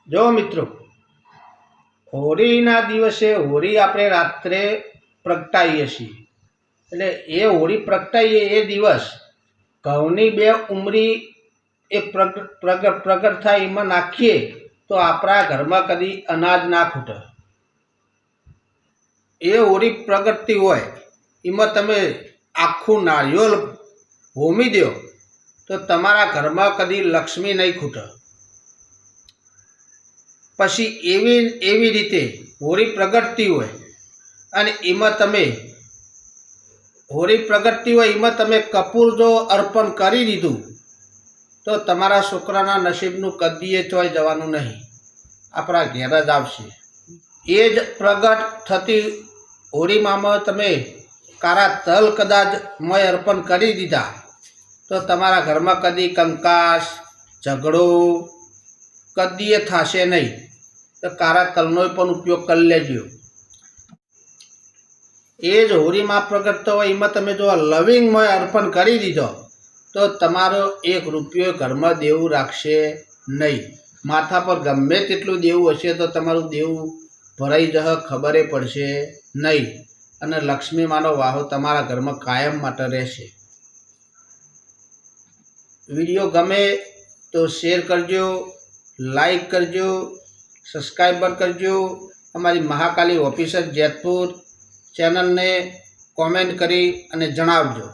જો મિત્રો, હોળીના દિવસે હોળી આપણે રાત્રે પ્રગટાવીએ છીએ. એટલે એ હોળી પ્રગટાવીએ એ દિવસ ઘઉંની બે ઉમરી એ પ્રગટ થાય એમાં નાખીએ તો આપણા ઘરમાં કદી અનાજ ના ખૂટે. એ હોળી પ્રગટતી હોય એમાં તમે આખું નારિયેળ હોમી દો તો તમારા ઘરમાં કદી લક્ષ્મી નહીં ખૂટે. પછી એવી રીતે હોળી પ્રગટતી હોય અને એમાં તમે હોળી પ્રગટતી હોય એમાં તમે કપૂર જો અર્પણ કરી દીધું તો તમારા છોકરાના નસીબનું કદીએ ચોય જવાનું નહીં, આપણા ઘેર જ આવશે. એ જ પ્રગટ થતી હોળીમાં તમે કારા તલ કદાચ મોય અર્પણ કરી દીધા તો તમારા ઘરમાં કદી કંકાસ ઝઘડો કદીએ થશે નહીં. તો કારા તલનો પણ ઉપયોગ કરી લેજો. એ જ હોળીમાં પ્રગટતો હોય એમાં તમે જો લવિંગમય અર્પણ કરી દીધો તો તમારો 1 રૂપિયો ઘરમાં દેવું રાખશે નહીં. માથા પર ગમે તેટલું દેવું હશે તો તમારું દેવું ભરાઈ જશે, ખબરે પડશે નહીં અને લક્ષ્મી માનો વાહો તમારા ઘરમાં કાયમ માટે રહેશે. વિડીયો ગમે તો શેર કરજો, લાઈક કરજો, સબસ્ક્રાઈબર કરજો. અમારી મહાકાલી ઓફિસર જેતપુર ચેનલને કોમેન્ટ કરી અને જણાવજો.